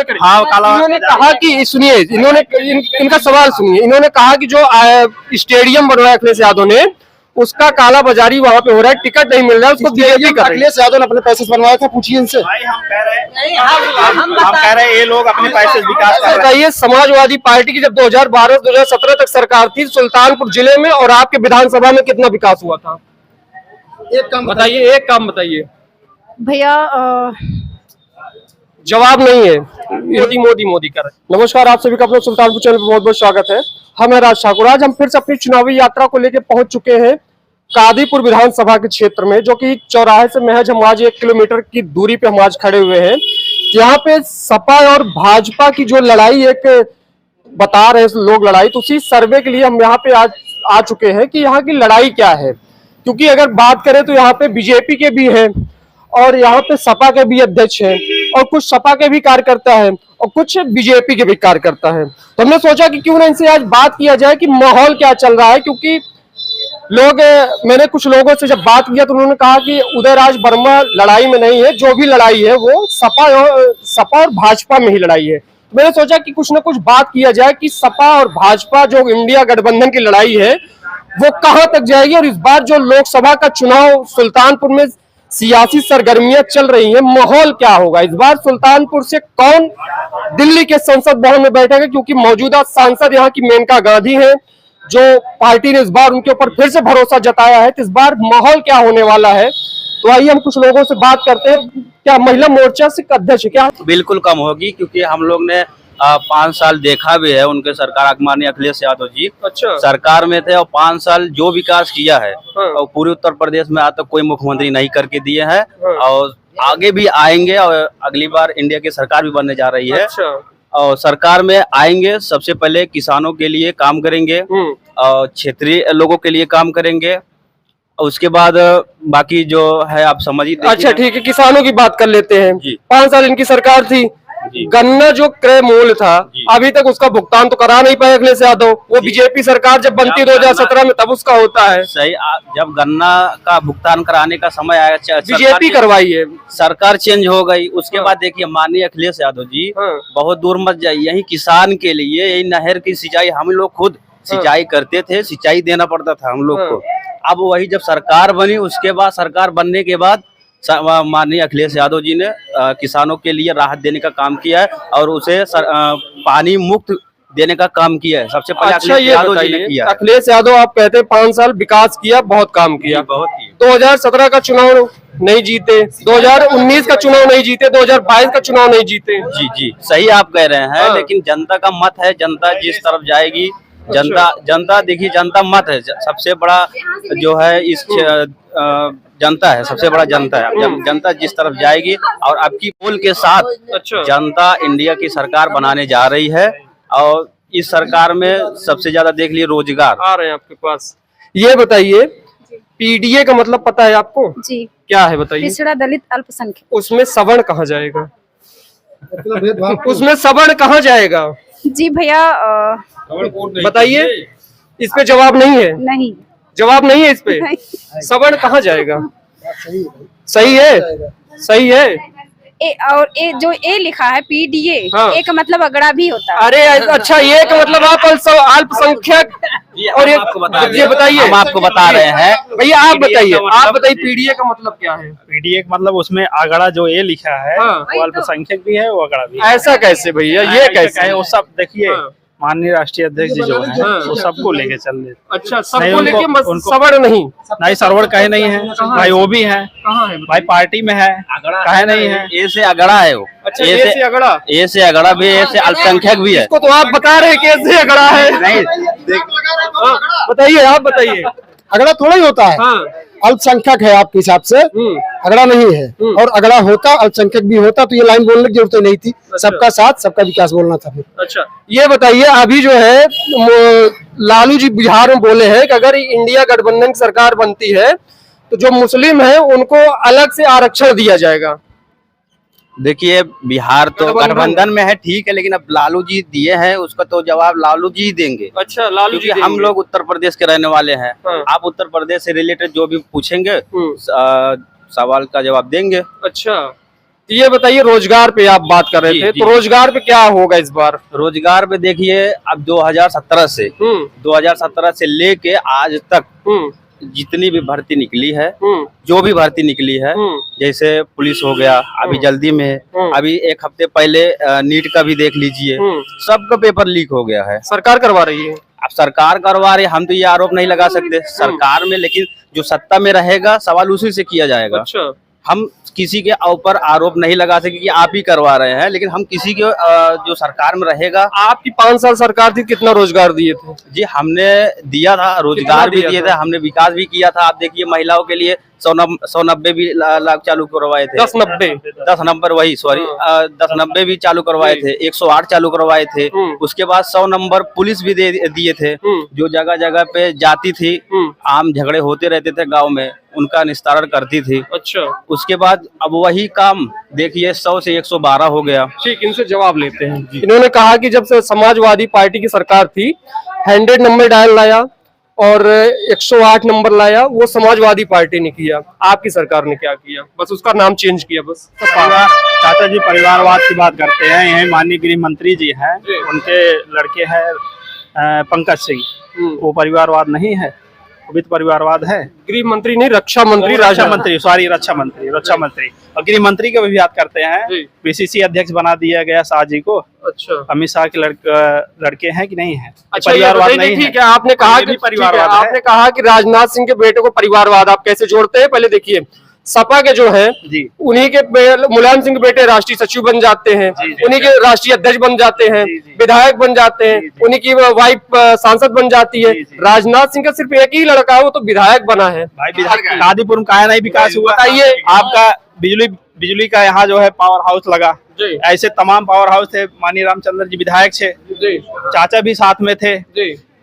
करें। हाँ, काला इन्होंने कहा कि सुनिए, इनका सवाल सुनिए। इन्होंने कहा कि जो स्टेडियम बनवाया अखिलेश यादव ने, उसका काला बाजारी वहाँ पे हो रहा है, टिकट नहीं मिल रहा है, उसको बीजेपी कर रही है। अखिलेश यादव ने अपने पैसे से बनवाया था, पूछिए इनसे। भाई हम कह रहे हैं ये लोग अपने पैसे से विकास कर रहे हैं। बताइए, समाजवादी पार्टी की जब 2012-2017 तक सरकार थी सुल्तानपुर जिले में, और आपके विधानसभा में कितना विकास हुआ था? एक काम बताइए, एक काम बताइए। भैया जवाब नहीं है। मोदी मोदी मोदी कर रहे। नमस्कार, आप सभी का अपने सुल्तानपुर चैनल पर बहुत बहुत स्वागत है। हम हैं राज ठाकुर। आज हम फिर से अपनी चुनावी यात्रा को लेकर पहुंच चुके हैं कादीपुर विधानसभा के क्षेत्र में, जो कि चौराहे से महज हम आज 1 किलोमीटर की दूरी पे हम आज खड़े हुए हैं। यहाँ पे सपा और भाजपा की जो लड़ाई एक बता रहे लोग लड़ाई, तो उसी सर्वे के लिए हम यहाँ पे आज आ चुके हैं कि यहाँ की लड़ाई क्या है। क्योंकि अगर बात करें तो यहाँ पे बीजेपी के भी हैं, और यहाँ पे सपा के भी अध्यक्ष हैं, और कुछ सपा के भी कार्यकर्ता हैं, और कुछ बीजेपी के भी कार्यकर्ता हैं। तो हमने सोचा कि क्यों ना इनसे आज बात किया जाए कि माहौल क्या चल रहा है। क्योंकि मैंने कुछ लोगों से जब बात किया तो उन्होंने कहा कि उदयराज वर्मा लड़ाई में नहीं है, जो भी लड़ाई है वो सपा और भाजपा में ही लड़ाई है। तो मैंने सोचा कि कुछ ना कुछ बात किया जाए कि सपा और भाजपा जो इंडिया गठबंधन की लड़ाई है वो कहां तक जाएगी, और इस बार जो लोकसभा का चुनाव सुल्तानपुर में सियासी सरगर्मियां चल रही हैं, माहौल क्या होगा। इस बार सुल्तानपुर से कौन दिल्ली के संसद भवन में बैठेगा, क्योंकि मौजूदा सांसद यहाँ की मेनका गांधी हैं, जो पार्टी ने इस बार उनके ऊपर फिर से भरोसा जताया है। तो इस बार माहौल क्या होने वाला है, तो आइए हम कुछ लोगों से बात करते हैं। क्या महिला मोर्चा से अध्यक्ष है क्या? बिल्कुल कम होगी, क्योंकि हम लोग ने 5 साल देखा भी है उनके सरकार, माननीय अखिलेश यादव जी सरकार में थे, और 5 साल जो विकास किया है और पूरे उत्तर प्रदेश में आज तक कोई मुख्यमंत्री नहीं करके दिए हैं, और आगे भी आएंगे। और अगली बार इंडिया की सरकार भी बनने जा रही है। और सरकार में आएंगे, सबसे पहले किसानों के लिए काम करेंगे और क्षेत्रीय लोगों के लिए काम करेंगे। उसके बाद बाकी जो है आप समझिए। अच्छा ठीक है, किसानों की बात कर लेते हैं। 5 साल इनकी सरकार थी, गन्ना जो क्रय मूल्य था अभी तक उसका भुगतान तो करा नहीं पाए अखिलेश यादव। वो बीजेपी सरकार जब बनती है 2017 में तब उसका होता है। सही, जब गन्ना का भुगतान कराने का समय आया बीजेपी करवाई है, सरकार चेंज हो गई। उसके बाद देखिए माननीय अखिलेश यादव जी बहुत दूर मत जाइए, यही किसान के लिए यही नहर की सिंचाई हम लोग खुद सिंचाई करते थे, सिंचाई देना पड़ता था हम लोग को। अब वही जब सरकार बनी, उसके बाद सरकार बनने के बाद माननीय अखिलेश यादव जी ने किसानों के लिए राहत देने का काम किया है, और उसे पानी मुक्त देने का काम किया है। सबसे पहले अच्छा ये बताइए, अखिलेश यादव आप कहते हैं 5 साल विकास किया, बहुत काम किया, बहुत किया। 2017 का चुनाव नहीं जीते, 2019 का चुनाव नहीं जीते, 2022 का चुनाव नहीं जीते। जी जी सही आप कह रहे हैं। लेकिन जनता का मत है, जनता जिस तरफ जाएगी, जनता देखिए, जनता मत है सबसे बड़ा जो है इस जनता है, सबसे बड़ा जनता है। जब जनता जिस तरफ जाएगी, और आपकी पोल के साथ जनता इंडिया की सरकार बनाने जा रही है। और इस सरकार में सबसे ज्यादा देख लिए रोजगार आ रहे हैं आपके पास। ये बताइए, पीडीए का मतलब पता है आपको? जी। क्या है बताइए? पिछड़ा दलित अल्पसंख्यक। उसमें सवर्ण कहाँ जाएगा? उसमें सवर्ण कहाँ जाएगा? जी भैया बताइए, इस पे जवाब नहीं है। नहीं, जवाब नहीं है इस पे। सवर्ण कहाँ जाएगा? सही है, सही है। और जो ए लिखा है पीडीए, ए का मतलब अगड़ा भी होता है। अरे अच्छा, ये का मतलब आप अल्पसंख्यक। और ये बताइए, हम आपको बता रहे हैं भैया, आप बताइए पीडीए का मतलब क्या है? पीडीए का मतलब उसमें अगड़ा जो ए लिखा है वो अल्पसंख्यक भी है, वो अगड़ा भी है। ऐसा कैसे भैया, ये कैसे है? वो सब देखिए, माननीय राष्ट्रीय अध्यक्ष जी जो है वो सबको लेके चल रहे। अच्छा, सबको लेके, सवर्ण नहीं सवर्ण कहे नहीं है भाई, वो भी है भाई, पार्टी में है, कहे नहीं है। ए से अगड़ा है वो। अच्छा, ए से अगड़ा, ए से अगड़ा भी, ए से अल्पसंख्यक भी है। इसको तो आप बता रहे हैं कि ए से अगड़ा है। नहीं, बताइए, आप बताइए। अगड़ा थोड़ा ही होता है, अल्पसंख्यक है आपके हिसाब से, अगड़ा नहीं है। और अगड़ा होता, अल्पसंख्यक भी होता तो ये लाइन बोलने की जरूरत नहीं थी। सबका साथ सबका विकास बोलना था फिर। अच्छा ये बताइए, अभी जो है लालू जी बिहार में बोले हैं कि अगर इंडिया गठबंधन की सरकार बनती है तो जो मुस्लिम है उनको अलग से आरक्षण दिया जाएगा। देखिए, बिहार तो गठबंधन में है, ठीक है, लेकिन अब लालू जी दिए हैं, उसका तो जवाब लालू जी देंगे। अच्छा, लालू जी हम लोग उत्तर प्रदेश के रहने वाले हैं। आप उत्तर प्रदेश से रिलेटेड जो भी पूछेंगे सवाल का जवाब देंगे। अच्छा, ये बताइए, रोजगार पे आप बात कर रहे जी, थे, जी। तो रोजगार पे क्या होगा इस बार? रोजगार पे देखिए, अब 2017 से लेके आज तक जितनी भी भर्ती निकली है, जो भी भर्ती निकली है, जैसे पुलिस हो गया, अभी जल्दी में है, अभी एक हफ्ते पहले नीट का भी देख लीजिए, सबका पेपर लीक हो गया है। सरकार करवा रही है। अब सरकार करवा रही है, हम तो ये आरोप नहीं लगा सकते सरकार में, लेकिन जो सत्ता में रहेगा सवाल उसी से किया जाएगा। अच्छा, हम किसी के ऊपर आरोप नहीं लगा सके कि आप ही करवा रहे हैं, लेकिन हम किसी के जो सरकार में रहेगा। आपकी 5 साल सरकार थी, कितना रोजगार दिए थे? जी, हमने दिया था, रोजगार भी दिए थे, हमने विकास भी किया था। आप देखिए, महिलाओं के लिए 190 भी लाख चालू करवाए थे। 10 नंबर वही, सॉरी, 10 90 भी चालू करवाए थे, 108 चालू करवाए थे। उसके बाद 100 नंबर पुलिस भी दिए थे, जो जगह जगह पे जाती थी, आम झगड़े होते रहते थे गांव में, उनका निस्तारण करती थी। अच्छा, उसके बाद अब वही काम देखिए 100 से 112 हो गया। ठीक, इनसे जवाब लेते हैं। इन्होंने कहा कि जब से समाजवादी पार्टी की सरकार थी, 100 नंबर डायल लाया और 108 नंबर लाया, वो समाजवादी पार्टी ने किया। आपकी सरकार ने क्या किया? बस उसका नाम चेंज किया, बस। चाचा जी परिवारवाद की बात करते हैं। यही माननीय गृह मंत्री जी हैं, उनके लड़के हैं पंकज सिंह, वो परिवारवाद नहीं है, वो भी तो परिवारवाद है। गृह मंत्री नहीं, रक्षा मंत्री, रक्षा मंत्री, सॉरी, रक्षा मंत्री और गृह मंत्री की भी बात करते हैं। पीसीसी अध्यक्ष बना दिया गया शाह जी को। अच्छा, अमित शाह के लड़के हैं कि नहीं है? अच्छा, परिवारवाद नहीं है। ठीक है, आपने कहा कि परिवारवाद, आपने कहा कि राजनाथ सिंह के बेटे को परिवारवाद आप कैसे जोड़ते हैं? पहले देखिए, सपा के जो हैं, उन्हीं के मुलायम सिंह के बेटे राष्ट्रीय सचिव बन जाते हैं, उन्हीं के राष्ट्रीय अध्यक्ष बन जाते हैं, विधायक बन जाते हैं, उन्हीं की वाइफ सांसद बन जाती है। राजनाथ सिंह का सिर्फ एक ही लड़का है, वो तो विधायक बना है। गाजीपुर में काहे नहीं विकास हुआ? बताइए, आपका बिजली का यहाँ जो है पावर हाउस लगा, ऐसे तमाम पावर हाउस थे। माननीय रामचंद्र जी विधायक थे, चाचा भी साथ में थे।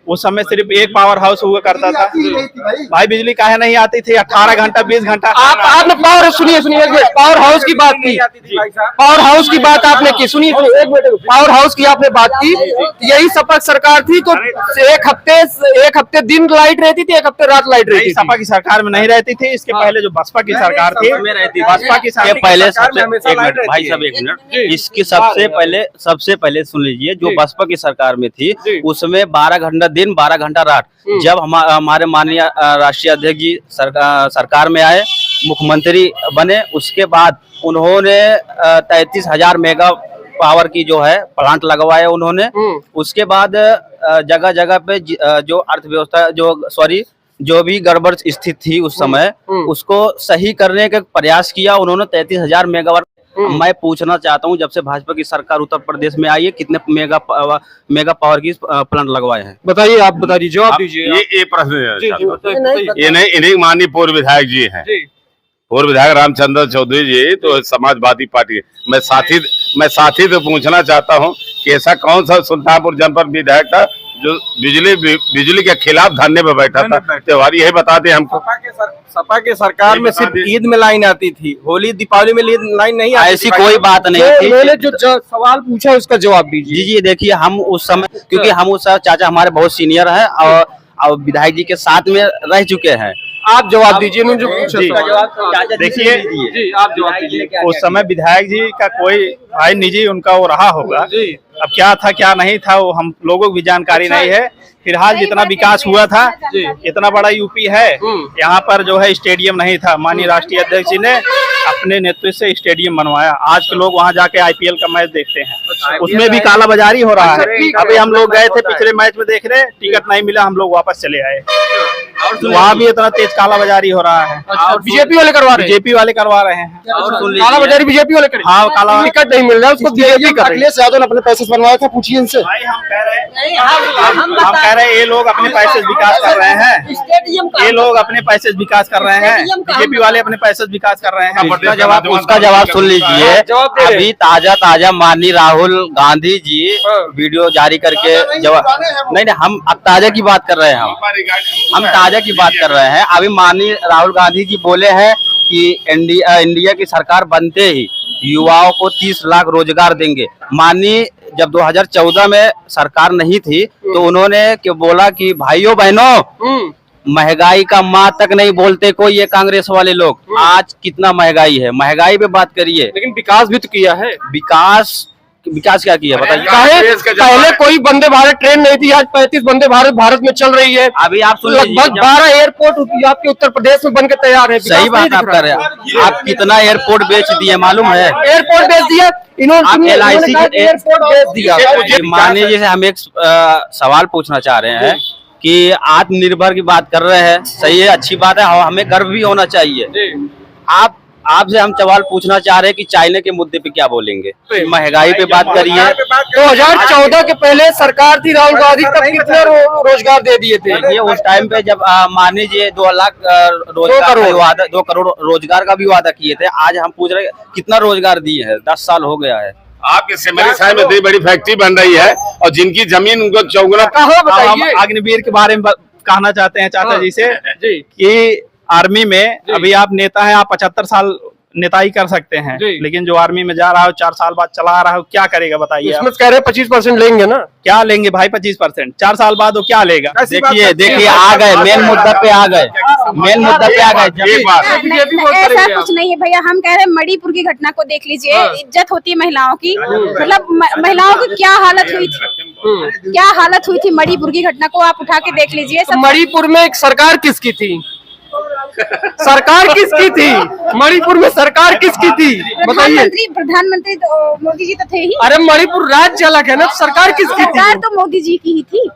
उस समय सिर्फ एक पावर हाउस हुआ करता था। भाई बिजली काहे नहीं आती थी? 18 घंटा 20 घंटा। आपने पावर, सुनिए एक मिनट, पावर हाउस की बात की, पावर हाउस की बात आपने की, सुनिए एक मिनट, पावर हाउस की आपने बात की। यही सपा सरकार थी तो एक हफ्ते दिन लाइट रहती थी, एक हफ्ते रात लाइट रहती थी। सपा की सरकार में नहीं रहती थी। इसके पहले जो बसपा की सरकार थी, बसपा की पहले भाई साहब एक मिनट, इसकी सबसे पहले सुन लीजिए, जो बसपा की सरकार में थी उसमें 12 घंटा दिन 12 घंटा रात। जब हमारे माननीय राष्ट्रीय अध्यक्ष जी सरकार में आए, मुख्यमंत्री बने, उसके बाद उन्होंने 33,000 मेगा पावर की जो है प्लांट लगवाए उन्होंने। उसके बाद जगह जगह पे जो अर्थव्यवस्था जो भी गड़बड़ स्थिति थी उस समय, उसको सही करने का प्रयास किया उन्होंने। 33,000 मेगावाट। मैं पूछना चाहता हूं, जब से भाजपा की सरकार उत्तर प्रदेश में आई है, कितने मेगा पावर की प्लांट लगवाए हैं? बताइए, आप बता दीजिए, जवाब दीजिए। ये प्रश्न ये नहीं, इन्हीं माननीय पूर्व विधायक जी हैं, पूर्व विधायक रामचंद्र चौधरी जी तो समाजवादी पार्टी। मैं साथी तो पूछना चाहता हूं कि ऐसा कौन सा सुल्तानपुर जनपद विधायक था जो बिजली के खिलाफ धरने पर बैठा था? त्योहार यही बता दें हमको। सपा के सरकार में सिर्फ ईद में लाइन आती थी, होली दीपावली में लाइन नहीं आती। ऐसी कोई बात नहीं थी। मैंने जो सवाल पूछा उसका जवाब दीजिए। जी देखिए, हम उस समय, क्योंकि हम उस चाचा हमारे बहुत सीनियर हैं और विधायक जी के साथ में रह चुके हैं। आप जवाब दीजिए, जो पूछा। देखिए, आप जवाब दीजिए। उस समय विधायक जी का कोई भाई निजी उनका वो रहा होगा। अब क्या था क्या नहीं था वो हम लोगों को भी जानकारी नहीं है। फिलहाल जितना विकास हुआ था, इतना बड़ा यूपी है, यहाँ पर जो है स्टेडियम नहीं था। माननीय राष्ट्रीय अध्यक्ष जी ने अपने नेतृत्व से स्टेडियम बनवाया। आज के लोग वहाँ जाके आईपीएल का मैच देखते हैं, उसमें भी कालाबाजारी हो रहा है। अभी हम लोग गए थे पिछले मैच में देखने, टिकट नहीं मिला, हम लोग वापस चले आए। वहाँ भी इतना तेज कालाबाजारी हो रहा है। बीजेपी वाले करवा रहे हैं। बीजेपी वाले करवा रहे हैं कालाबाजारी, बीजेपी वाले कर। हाँ, काला टिकट नहीं मिल रहा है, उसको बीजेपी कर रही है। अखिलेश यादव ने अपने पैसे से बनवाया था, पूछिए इनसे। हम कह रहे हैं ये लोग अपने पैसे से विकास कर रहे हैं। ये लोग अपने पैसे से विकास कर रहे हैं। बीजेपी वाले अपने पैसे से विकास कर रहे हैं। उसका जवाब सुन लीजिए। अभी ताजा माननीय राहुल गांधी जी वीडियो जारी करके जवाब नहीं, हम अब ताजा की बात कर रहे हैं। हम ताजा की बात कर रहे हैं। अभी माननीय राहुल गांधी जी बोले हैं कि इंडिया की सरकार बनते ही युवाओं को 30 लाख रोजगार देंगे। माननीय जब 2014 में सरकार नहीं थी तो उन्होंने क्या बोला कि भाइयों बहनों महंगाई का माँ तक नहीं बोलते कोई ये कांग्रेस वाले लोग। आज कितना महंगाई है, महंगाई पे बात करिए। लेकिन विकास भी तो किया है। विकास क्या किया बताइए। पहले कोई वंदे भारत ट्रेन नहीं थी, आज 35 वंदे भारत में चल रही है। अभी आप सुन लगभग 12 एयरपोर्ट आपके उत्तर प्रदेश में बन के तैयार है। सही बात आप कर रहे हैं। आप कितना एयरपोर्ट बेच दिए मालूम है? एयरपोर्ट बेच दिया इन्होंने, LIC एयरपोर्ट बेच दिया। माननीय जी से हम एक सवाल पूछना चाह रहे हैं कि आत्मनिर्भर की बात कर रहे हैं, सही है, अच्छी बात है, हमें गर्व भी होना चाहिए। आपसे हम सवाल पूछना चाह रहे हैं कि चाइना के मुद्दे पे क्या बोलेंगे? महंगाई पे बात करिए। 2014 के पहले सरकार थी राहुल गांधी, तब कितने रोजगार दे दिए थे? ये उस टाइम पे जब माननीय जी 2 लाख रोजगार का वादा, 2 करोड़ रोजगार का भी वादा किए थे। आज हम पूछ रहे हैं कितना रोजगार दिए हैं? 10 साल हो गया है। आपके सिमरी साहिब में इतनी बड़ी फैक्ट्री बन रही है और जिनकी जमीन उनको चौगुना। हम अग्निवीर के बारे में कहना चाहते हैं चाचा जी से कि आर्मी में अभी आप नेता हैं, आप 75 साल नेताई कर सकते हैं, लेकिन जो आर्मी में जा रहा है 4 साल बाद चला रहा है, क्या करेगा बताइए? इसमें कह रहे 25% लेंगे ना। क्या लेंगे भाई 25%? 4 साल बाद वो क्या लेगा? देखिए आ गए मेन मुद्दा पे आ गए, मेन मुद्दा पे आ गए। ऐसा कुछ नहीं है भैया, हम कह रहे हैं मणिपुर की घटना को देख लीजिए। इज्जत होती है महिलाओं की, मतलब महिलाओं की क्या हालत हुई थी, क्या हालत हुई थी मणिपुर की घटना को आप उठा के देख लीजिए। मणिपुर में एक सरकार किसकी थी? सरकार किसकी थी मणिपुर में? सरकार किसकी थी बताइए? प्रधानमंत्री तो मोदी जी तो थे ही। अरे मणिपुर राज्य अलग है ना, सरकार किसकी थी? सरकार तो मोदी जी की ही थी।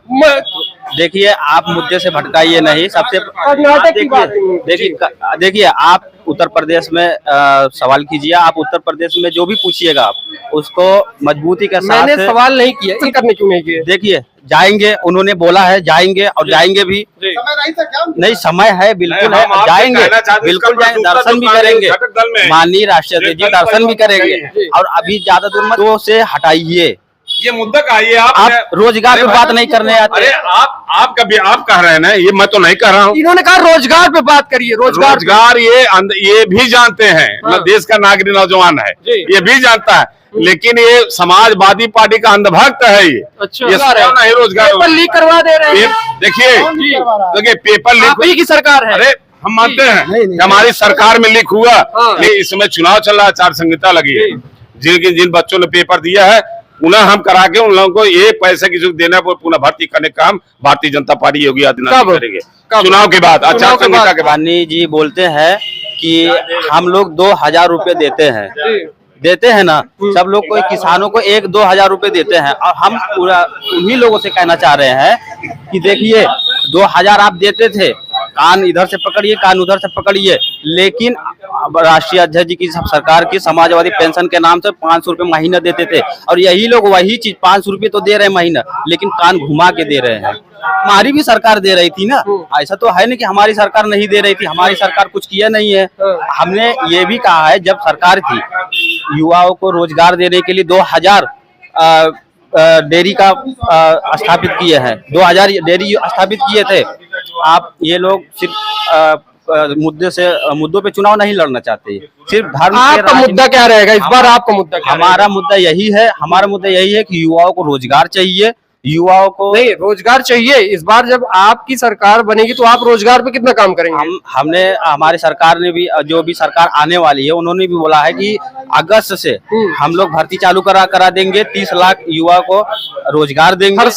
देखिए आप मुद्दे से भटकाइए नहीं। सबसे देखिए आप उत्तर प्रदेश में सवाल कीजिए। आप उत्तर प्रदेश में जो भी पूछिएगा आप उसको मजबूती के साथ। मैंने सवाल नहीं किया, करने क्यों नहीं किया? देखिए जाएंगे, उन्होंने बोला है जाएंगे और जाएंगे भी। नहीं समय है, बिल्कुल है, जाएंगे, बिल्कुल जाएंगे, दर्शन भी करेंगे। माननीय राष्ट्रीय अध्यक्ष जी दर्शन भी करेंगे। और अभी ज्यादा दूर मत से हटाइए ये मुद्दा का। ये आप रोजगार पे बात नहीं करने आते। अरे आप कह रहे हैं ना, ये मैं तो नहीं कह रहा हूँ। इन्होंने कहा रोजगार पे बात करिए। रोजगार ये भी जानते हैं, देश का नागरिक नौजवान है, ये भी जानता है, लेकिन ये समाजवादी पार्टी का अंधभक्त है। ये ये नहीं रोजगार पेपर लीक करवा दे रहे हैं। देखिए पेपर लीक की सरकार है। अरे हम मानते हैं हमारी सरकार में लीक हुआ, लेकिन इसमें चुनाव चल रहा है, आचार संहिता लगी है। जिन बच्चों ने पेपर दिया है पुनः हम करा के उन लोगों को ये पैसे की जो देना वो पुनः भर्ती करने का काम भारतीय जनता पार्टी योगी आदित्यनाथ करेंगे चुनाव के बाद, आचार संहिता के बाद। वानी जी बोलते हैं कि हम लोग 2,000 रुपए देते हैं ना, सब लोग को, किसानों को 1-2 हजार रुपए देते हैं। और हम पूरा उन्हीं लोगों से कहना चाह रहे हैं कि देखिए 2,000 आप देते थे, कान इधर से पकड़िए कान उधर से पकड़िए, लेकिन राष्ट्रीय अध्यक्ष जी की सरकार की समाजवादी पेंशन के नाम से 500 रुपए महीना देते थे। और यही लोग वही चीज 500 रुपए तो दे रहे हैं महीना, लेकिन कान घुमा के दे रहे हैं। हमारी भी सरकार दे रही थी ना, ऐसा तो है नहीं कि हमारी सरकार नहीं दे रही थी। हमारी सरकार कुछ किया नहीं है। हमने ये भी कहा है जब सरकार थी युवाओं को रोजगार देने के लिए 2,000 डेयरी का स्थापित किए हैं, 2,000 डेयरी स्थापित किए थे। आप ये लोग सिर्फ मुद्दों पे चुनाव नहीं लड़ना चाहते, सिर्फ धर्म। आपका मुद्दा क्या रहेगा इस बार? आपका मुद्दा क्या? हमारा मुद्दा यही है कि युवाओं को रोजगार चाहिए, युवाओं को नहीं रोजगार चाहिए। इस बार जब आपकी सरकार बनेगी तो आप रोजगार पे कितना काम करेंगे? हमने हमारी सरकार ने भी, जो भी सरकार आने वाली है उन्होंने भी बोला है कि अगस्त से हम लोग भर्ती चालू करा देंगे, 30 लाख युवा को रोजगार देंगे हर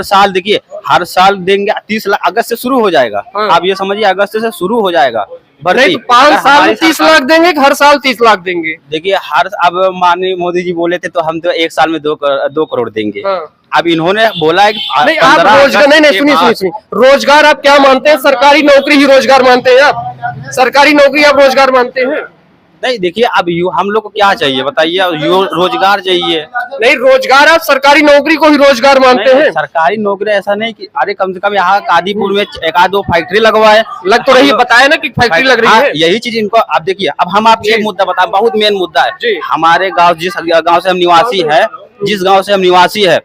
साल। देखिए हर साल देंगे 30 लाख, अगस्त से शुरू हो जाएगा। आप ये समझिए अगस्त से शुरू हो जाएगा भर्ती। 5 साल में 30 लाख देंगे, हर साल 30 लाख देंगे? देखिए अब माननीय मोदी जी बोले थे तो हम तो 1 साल में 2 करोड़ देंगे। अब इन्होंने बोला है कि नहीं आप रोजगार नहीं सुनिए, रोजगार आप क्या मानते हैं? सरकारी नौकरी ही रोजगार मानते हैं आप? सरकारी नौकरी आप रोजगार मानते हैं? नहीं देखिए अब हम लोग को क्या चाहिए बताइए? रोजगार चाहिए। नहीं रोजगार आप सरकारी नौकरी को ही रोजगार मानते हैं? सरकारी नौकरी ऐसा नहीं कि अरे कम से कम यहाँ कादीपुर में 1-2 फैक्ट्री लगवाए। लग तो रही है, बताया ना कि फैक्ट्री लग रही है। यही चीज इनको। अब देखिए अब हम आपको एक मुद्दा बताएं, बहुत मेन मुद्दा है। हमारे गाँव जिस गाँव से हम निवासी है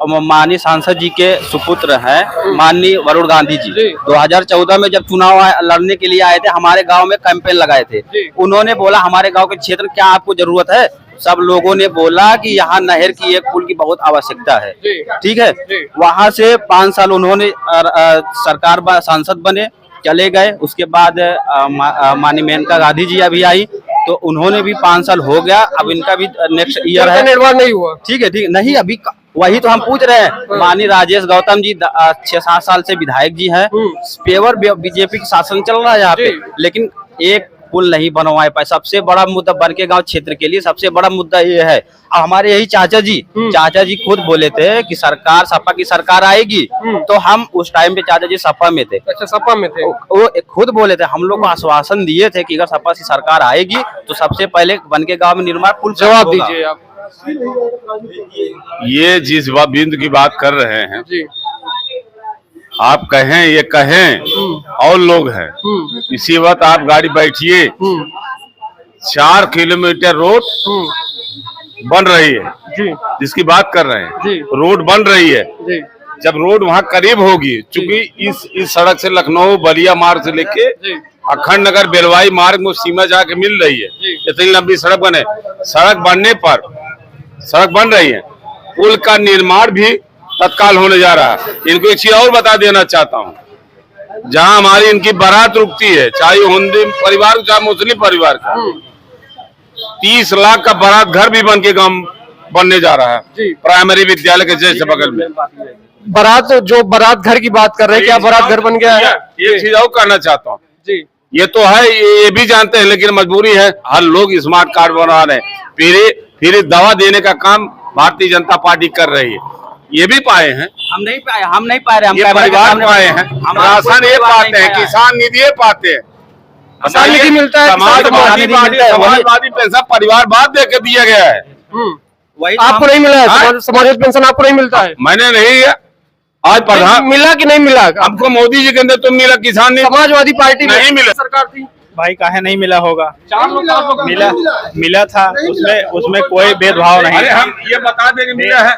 माननीय सांसद जी के सुपुत्र हैं माननीय वरुण गांधी जी। 2014 में जब चुनाव लड़ने के लिए आए थे, हमारे गांव में कैंपेन लगाए थे। उन्होंने बोला हमारे गांव के क्षेत्र क्या आपको जरूरत है? सब लोगों ने बोला कि यहाँ नहर की एक पुल की बहुत आवश्यकता है, ठीक है। वहां से 5 साल उन्होंने सरकार सांसद बने, चले गए। उसके बाद माननीय मेनका गांधी जी अभी आई, तो उन्होंने भी 5 साल हो गया, अब इनका भी नेक्स्ट ईयर है, निर्माण नहीं हुआ। ठीक है, ठीक नहीं, अभी वही तो हम पूछ रहे हैं। माननीय राजेश गौतम जी 6-7 साल से विधायक जी हैं, पेवर बीजेपी का शासन चल रहा है यहाँ पे, लेकिन एक पुल नहीं बनवाए पाए। सबसे बड़ा मुद्दा बनके गांव क्षेत्र के लिए सबसे बड़ा मुद्दा ये है। हमारे यही चाचा जी खुद बोले थे कि सरकार, सपा की सरकार आएगी, तो हम उस टाइम पे चाचा जी सपा में थे। अच्छा, सपा में थे। वो खुद बोले थे, हम लोग को आश्वासन दिए थे कि अगर सपा की सरकार आएगी तो सबसे पहले बनके गांव में निर्माण पुल। जवाब दीजिए आप। ये जिस बिंदु की बात कर रहे हैं जी, आप कहें, ये कहें और लोग हैं, इसी वक्त आप गाड़ी बैठिए, 4 किलोमीटर रोड बन रही है जी, जिसकी बात कर रहे हैं जी, रोड बन रही है। जी, जब रोड वहाँ करीब होगी, चूंकि इस सड़क से लखनऊ बलिया मार्ग से लेके अखंड नगर बेलवाई मार्ग में सीमा जाके मिल रही है, इतनी लंबी सड़क बनने पर सड़क बन रही है, पुल का निर्माण भी तत्काल होने जा रहा है। इनको एक चीज और बता देना चाहता हूँ, जहाँ हमारी इनकी बारात रुकती है, चाहे हिंदू परिवार चाहे मुस्लिम परिवार का, 30 लाख का बारात घर भी बन के गांव बनने जा रहा है, प्राइमरी विद्यालय के जैसे बगल में। बारात घर की बात कर रहे हैं, क्या बारात घर बन गया है? एक चीज और कहना चाहता हूँ जी, ये तो है, ये भी जानते हैं, लेकिन मजबूरी है, हर लोग स्मार्ट कार्ड बना रहे हैं, फिर दवा देने का काम भारतीय जनता पार्टी कर रही है। ये भी पाए हैं, हम नहीं पाए रहे, हम परिवार पाए हैं, राशन ये पाते हैं, किसान निधि ये पाते हैं, किसान निधि मिलता है, समाजवादी पेंशन परिवारवाद दे के दिया गया है। वही आपको नहीं मिला है? समाजवादी पेंशन आपको नहीं मिलता है? मैंने नहीं, आज प्रधान मिला कि नहीं मिला? हमको मोदी जी के अंदर तुम मिला, किसान समाजवादी पार्टी नहीं मिला, सरकार थी। भाई काहे नहीं मिला होगा, 4 लोग मिला था, उसमें कोई भेदभाव नहीं अरे था। हम ये बता देंगे मिला है,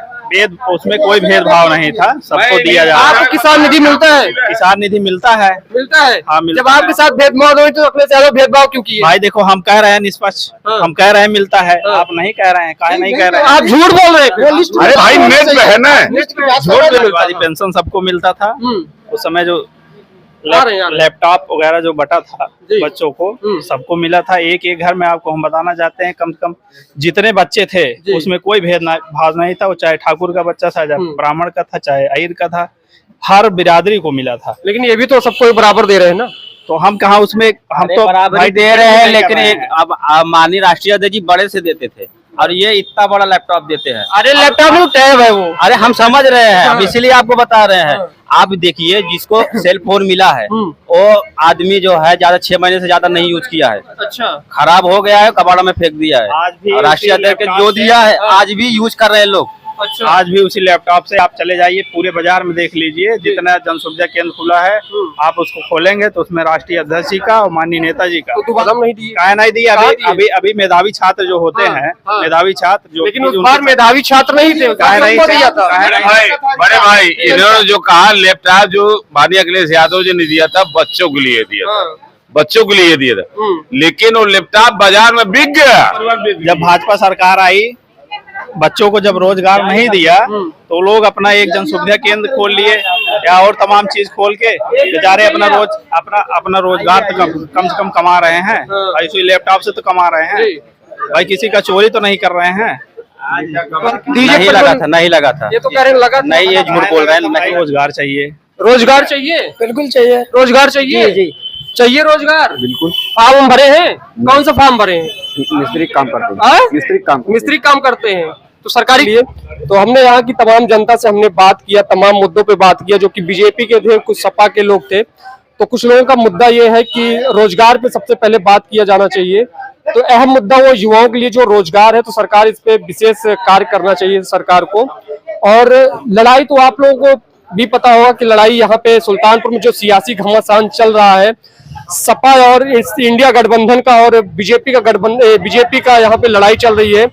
उसमें कोई भेदभाव नहीं था, सबको दिया जा रहा है। आपको किसान निधि मिलता है? किसान निधि मिलता है। हाँ, मिलता जब आपके साथ भेदभाव हुई तो अपने से ज्यादा भेदभाव क्यों किए? भाई देखो, हम कह रहे हैं निष्पक्ष, हम कह रहे हैं मिलता है, आप नहीं कह रहे हैं, काहे नहीं कह रहे हैं? आप झूठ बोल रहे हैं। अरे भाई नेट पे है ना, समाजवादी पेंशन सबको मिलता था उस समय, जो लैपटॉप वगैरह जो बटा था बच्चों को, सबको मिला था। एक घर में आपको हम बताना चाहते हैं, कम से कम जितने बच्चे थे उसमें कोई भेदभाव नहीं था, वो चाहे ठाकुर का बच्चा था, चाहे ब्राह्मण का था, चाहे अहीर का था, हर बिरादरी को मिला था। लेकिन ये भी तो सबको बराबर दे रहे हैं ना, तो हम कहा उसमें, हम तो बराबर दे रहे हैं, लेकिन एक अब माननीय राष्ट्रीय अध्यक्ष जी बड़े से देते थे, और ये इतना बड़ा लैपटॉप देते हैं। अरे लैपटॉप में टैब है वो। अरे हम समझ रहे हैं, अब इसीलिए आपको बता रहे हैं। आप देखिए, जिसको सेल फोन मिला है वो आदमी जो है ज्यादा 6 महीने से ज्यादा नहीं यूज किया है, अच्छा, खराब हो गया है, कबाड़ा में फेंक दिया है। आज भी राष्ट्रीय अध्यक्ष जो दिया है आज भी यूज कर रहे हैं लोग। अच्छा, आज भी उसी लैपटॉप से आप चले जाइए, पूरे बाजार में देख लीजिए, जितना जन सुविधा केंद्र खुला है, आप उसको खोलेंगे तो उसमें राष्ट्रीय अध्यक्ष जी का और माननीय नेताजी का तो कदम नहीं दिए। काहे नहीं दिया। अभी मेधावी छात्र जो होते हैं, मेधावी छात्र जो, लेकिन उस बार मेधावी छात्र नहीं थे, काहे नहीं दिया था। बड़े भाई इन्होंने जो कहा लैपटॉप जो माननीय अखिलेश यादव जी ने दिया था, बच्चों के लिए दिया था, बच्चों के लिए दिया था, लेकिन वो लैपटॉप बाजार में बिक गया। जब भाजपा सरकार आई, बच्चों को जब रोजगार नहीं दिया तो लोग अपना एक जन सुविधा केंद्र खोल लिए या और तमाम चीज खोल के बेचारे अपना रोजगार तो कम से कम कमा रहे हैं। भाई इसी लैपटॉप से तो कमा रहे हैं भाई, किसी का चोरी तो नहीं कर रहे हैं। नहीं लगा था ये तो कह रहे हैं लगा नहीं, ये झूठ बोल रहे हैं। रोजगार चाहिए, रोजगार चाहिए, बिल्कुल चाहिए, रोजगार चाहिए, चाहिए रोजगार, बिल्कुल। फॉर्म भरे हैं? कौन सा फॉर्म भरे हैं? मिस्त्री काम करते हैं, मिस्त्री काम करते हैं तो सरकारी लिए। तो हमने यहाँ की तमाम जनता से हमने बात किया, तमाम मुद्दों पे बात किया, जो कि बीजेपी के थे, कुछ सपा के लोग थे। तो कुछ लोगों का मुद्दा ये है कि रोजगार पे सबसे पहले बात किया जाना चाहिए। तो अहम मुद्दा वो युवाओं के लिए जो रोजगार है, तो सरकार इस पे विशेष कार्य करना चाहिए सरकार को। और लड़ाई तो आप लोगों को भी पता होगा कि लड़ाई यहाँ पे सुल्तानपुर में जो सियासी घमासान चल रहा है, सपा और इस इंडिया गठबंधन का और बीजेपी का यहाँ पे लड़ाई चल रही है,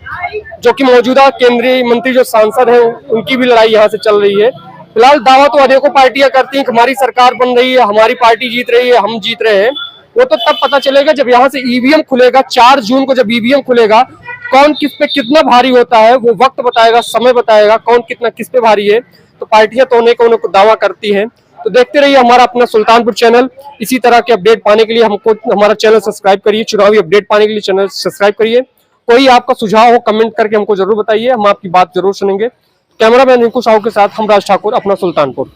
जो कि मौजूदा केंद्रीय मंत्री जो सांसद है उनकी भी लड़ाई यहाँ से चल रही है। फिलहाल दावा तो अनेकों पार्टियां करती हैं कि हमारी सरकार बन रही है, हमारी पार्टी जीत रही है, हम जीत रहे हैं। वो तो तब पता चलेगा जब यहाँ से ईवीएम खुलेगा। 4 जून को जब ईवीएम खुलेगा, कौन किस पे कितना भारी होता है वो वक्त बताएगा, समय बताएगा कौन कितना किस पे भारी है। तो पार्टियां तो अनेक अनेक दावा करती हैं। तो देखते रहिए हमारा अपना सुल्तानपुर चैनल। इसी तरह के अपडेट पाने के लिए हमको हमारा चैनल सब्सक्राइब करिए, चुनावी अपडेट पाने के लिए चैनल सब्सक्राइब करिए। कोई आपका सुझाव हो कमेंट करके हमको जरूर बताइए, हम आपकी बात जरूर सुनेंगे। कैमरामैन रिंकू साहू के साथ हम राज ठाकुर, अपना सुल्तानपुर।